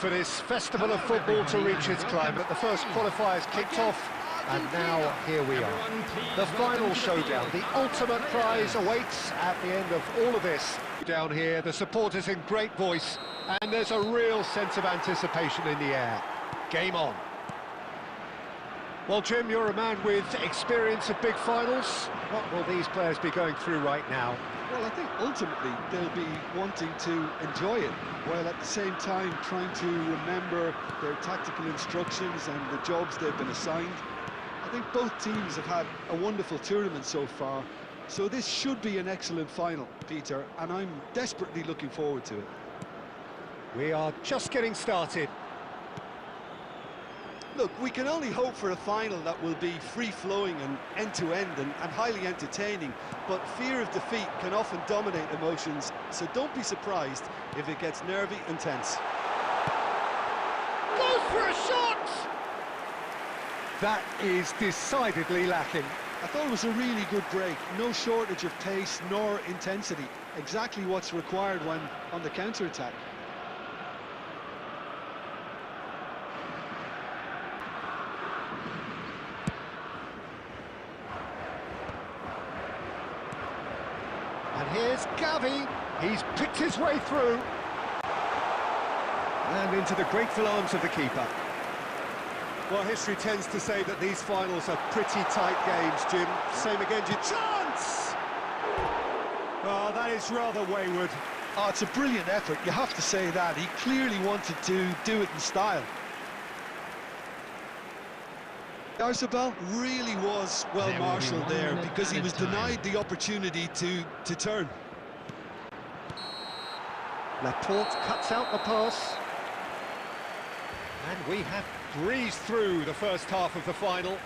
for this festival of football to reach its climate. The first qualifiers kicked off, and now here we are. The final showdown, the ultimate prize awaits at the end of all of this. Down here, the supporters in great voice, and there's a real sense of anticipation in the air. Game on. Well, Jim, you're a man with experience of big finals. What will these players be going through right now? Well, I think ultimately they'll be wanting to enjoy it, while at the same time trying to remember their tactical instructions and the jobs they've been assigned. I think both teams have had a wonderful tournament so far, so this should be an excellent final, Peter, and I'm desperately looking forward to it. We are just getting started. Look, we can only hope for a final that will be free-flowing and end-to-end and highly entertaining, but fear of defeat can often dominate emotions, so don't be surprised if it gets nervy and tense. Goes for a shot! That is decidedly lacking. I thought it was a really good break, no shortage of pace nor intensity, exactly what's required when on the counter-attack. And here's Gavi. He's picked his way through. And into the grateful arms of the keeper. Well, history tends to say that these finals are pretty tight games, Jim. Same again, chance! Oh, that is rather wayward. Oh, it's a brilliant effort, you have to say that. He clearly wanted to do it in style. Oyarzabal really was well marshalled there because he was denied the opportunity to turn. Laporte cuts out the pass. And we have breezed through the first half of the final.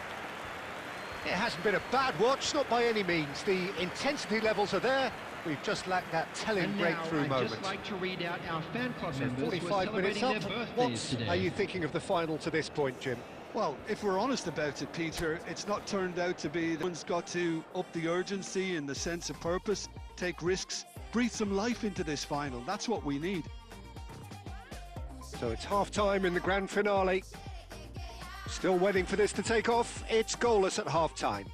It hasn't been a bad watch, not by any means. The intensity levels are there. We've just lacked that telling breakthrough moment. I'd just like to read out our fan club members 45 minutes up. What are you thinking of the final to this point, Jim? Well, if we're honest about it, Peter, it's not turned out to be. One's got to up the urgency and the sense of purpose, take risks, breathe some life into this final. That's what we need. So it's half-time in the grand finale. Still waiting for this to take off. It's goalless at half-time.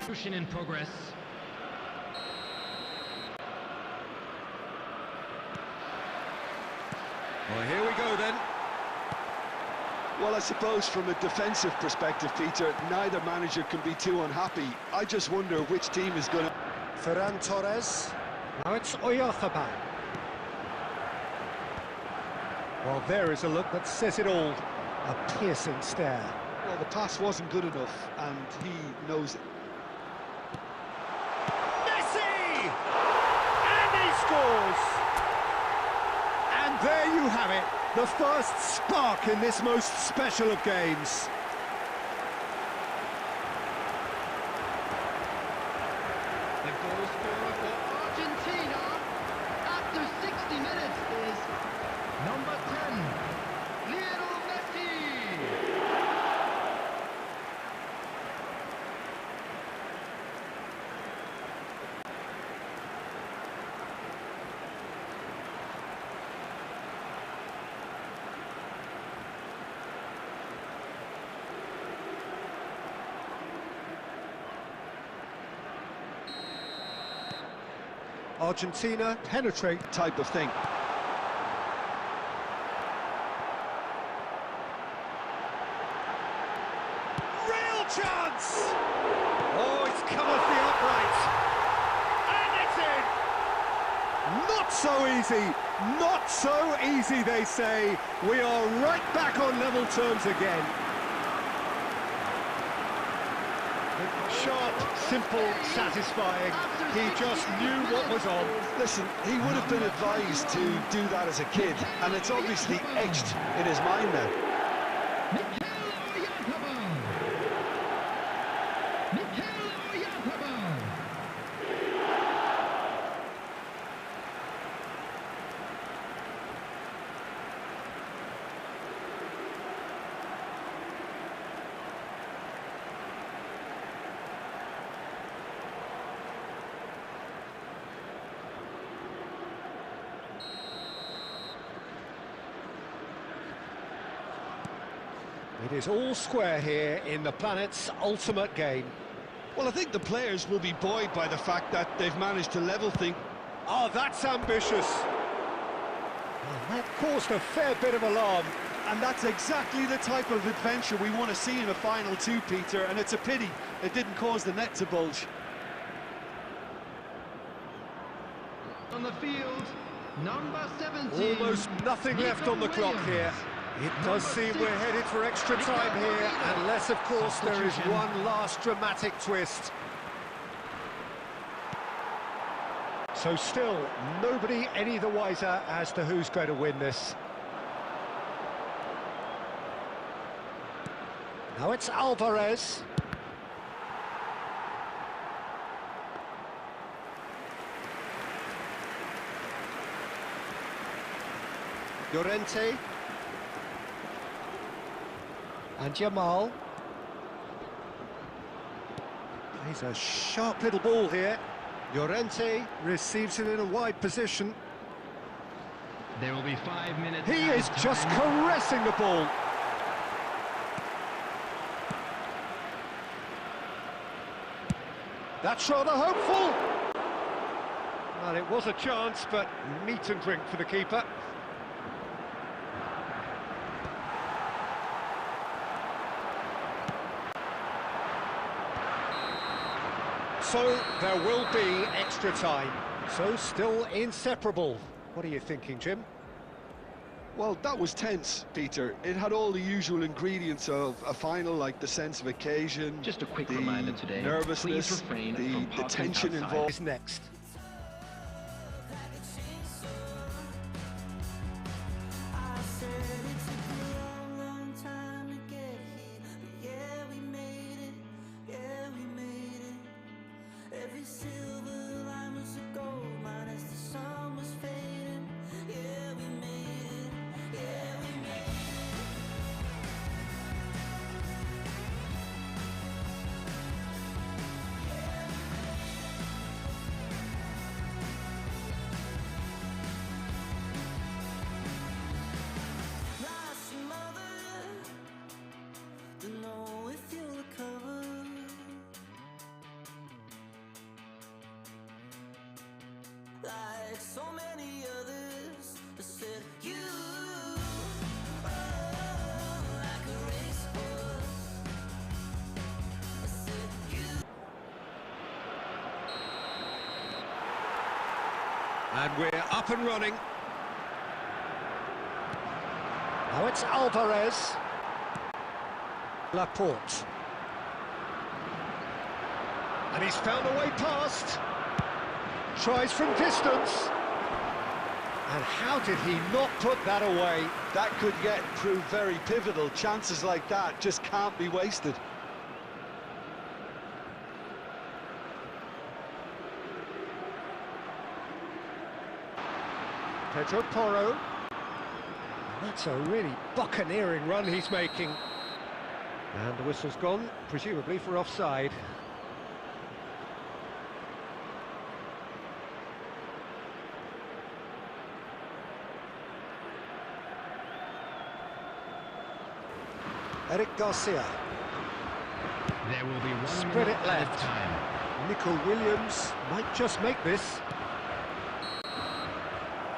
Pushing in progress. Well, here we go then. Well, I suppose from a defensive perspective, Peter, neither manager can be too unhappy. I just wonder which team is going to... Ferran Torres. Now it's Oyarzabal. Well, there is a look that says it all. A piercing stare. Well, the pass wasn't good enough, and he knows it. Messi! And he scores! And there you have it, the first spark in this most special of games. The goal scorer for Argentina after 60 minutes is number 10, Lionel Messi. Argentina penetrate Type of thing. Real chance! Oh, it's come off the upright. And it's in! Not so easy, not so easy, they say. We are right back on level terms again. Sharp, simple, satisfying. He just knew what was on. Listen, he would have been advised to do that as a kid, and it's obviously etched in his mind now. is all square here in the planet's ultimate game. Well, I think the players will be buoyed by the fact that they've managed to level things. Oh, that's ambitious. Well, that caused a fair bit of alarm. And that's exactly the type of adventure we want to see in a final two, Peter, and it's a pity it didn't cause the net to bulge. On the field, number 17. Almost nothing left on the clock here. It does seem we're headed for extra time here, unless, of course, there is one last dramatic twist. So still, nobody any the wiser as to who's going to win this. Now it's Alvarez. Llorente. And Jamal. He's a sharp little ball here. Llorente receives it in a wide position. There will be 5 minutes. He is just caressing the ball. That's rather hopeful. Well, it was a chance, but meat and drink for the keeper. So there will be extra time. So still inseparable. What are you thinking, Jim? Well, that was tense, Peter. It had all the usual ingredients of a final, like the sense of occasion, Just a quick the reminder today. nervousness, Please refrain the from parking tension outside. involved. Is next. Like so many others that said you like a racehorse. I said you. And we're up and running. Now it's Alvarez. Laporte. And he's found a way past. Tries from distance. And how did he not put that away? That could yet prove very pivotal. Chances like that just can't be wasted. Pedro Porro. And that's a really buccaneering run he's making. And the whistle's gone, presumably for offside. Eric Garcia. There will be 1 Spread minute it left. time. Nico Williams might just make this.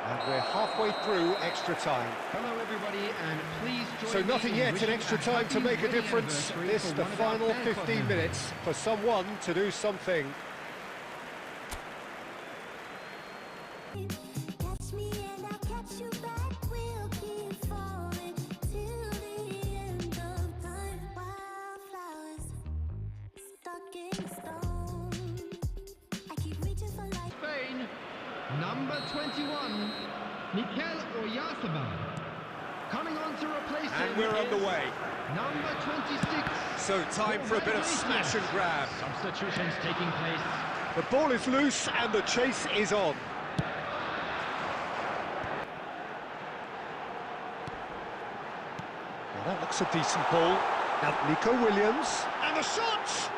And we're halfway through extra time. Hello everybody, and please join So me nothing in yet in wishing extra a time to happy make a wedding difference. anniversary This for the one of our final band club 15 members. minutes for someone to do something. Catch me and I'll catch you back. We'll keep falling till the end of time. Wildflowers stuck in stone. I keep reaching for life. Spain, number 21, Mikel Oyarzabal. Coming on to replace him. And we're is underway. Number 26. So time for a bit of smash and grab. Substitutions taking place. The ball is loose and the chase is on. Well, that looks a decent ball. Now Nico Williams. And the shot!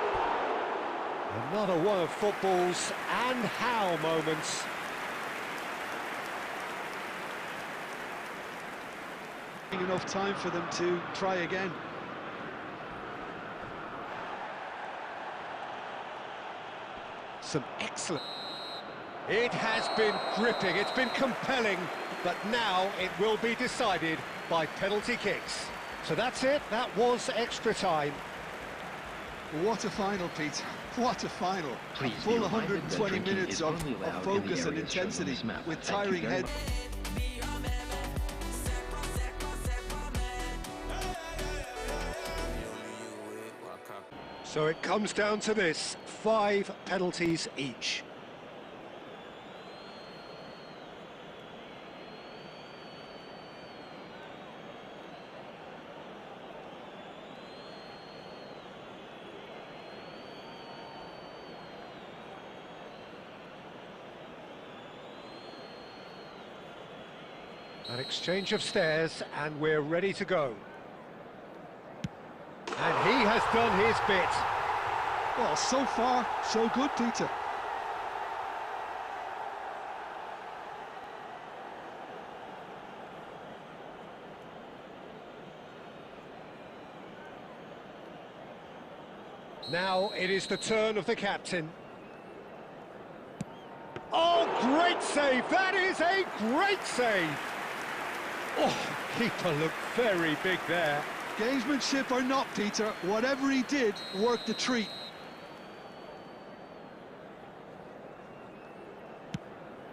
Another one of football's and how moments. Enough time for them to try again. Some excellent... It has been gripping, it's been compelling, but now it will be decided by penalty kicks. So that's it, that was extra time. What a final, Pete. What a final. Please A full be reminded that 120 drinking minutes is of only allowed in the focus and areas shown on intensity this map. with Thank you tiring very head. much. So it comes down to this, 5 penalties each. An exchange of stares, and we're ready to go. And he has done his bit. Well, so far, so good, Peter. Now it is the turn of the captain. Oh, great save! That is a great save! Oh, keeper looked very big there. Gamesmanship or not, Peter, whatever he did worked a treat.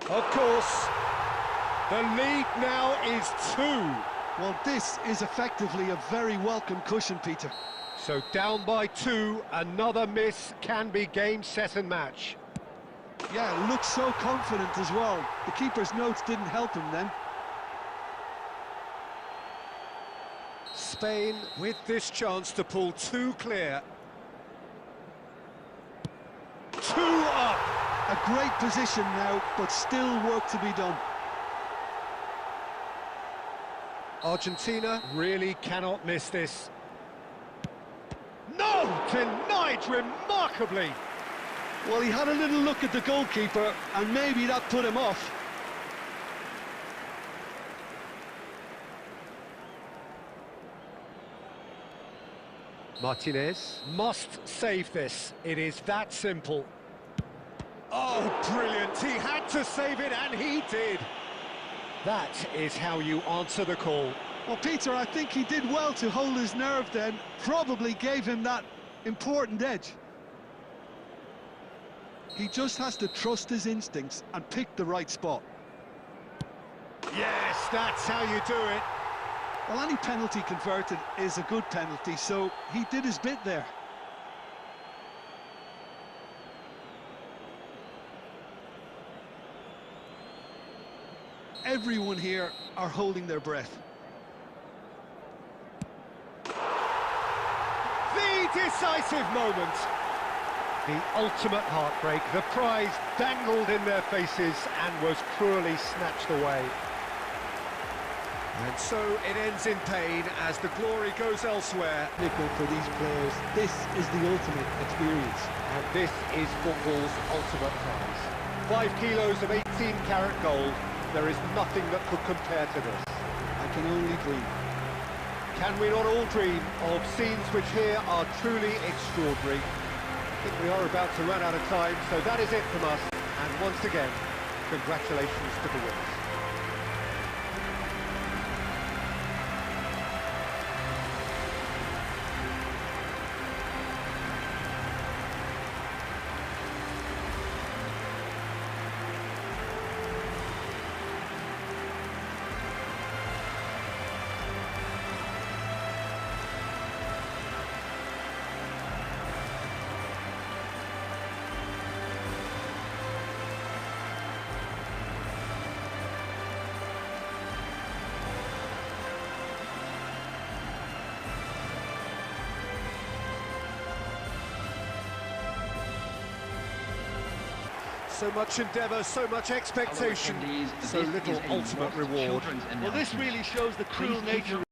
Of course, the lead now is 2. Well, this is effectively a very welcome cushion, Peter. So down by 2, another miss can be game, set and match. Yeah, looks so confident as well. The keeper's notes didn't help him then. Spain with this chance to pull 2 clear. 2 up! A great position now, but still work to be done. Argentina really cannot miss this. No! Denied remarkably! Well, he had a little look at the goalkeeper, and maybe that put him off. Martinez must save this. It is that simple. Oh, brilliant. He had to save it, and he did. That is how you answer the call. Well, Peter, I think he did well to hold his nerve then. Probably gave him that important edge. He just has to trust his instincts and pick the right spot. Yes, that's how you do it. Well, any penalty converted is a good penalty, so he did his bit there. Everyone here are holding their breath. The decisive moment. The ultimate heartbreak. The prize dangled in their faces and was cruelly snatched away. And so it ends in pain as the glory goes elsewhere. Nickel, for these players, this is the ultimate experience. And this is football's ultimate prize. 5 kilos of 18-carat gold. There is nothing that could compare to this. I can only dream. Can we not all dream of scenes which here are truly extraordinary? I think we are about to run out of time, so that is it from us. And once again, congratulations to the winners. So much endeavour, so much expectation, so little ultimate reward. Well, this really shows the cruel nature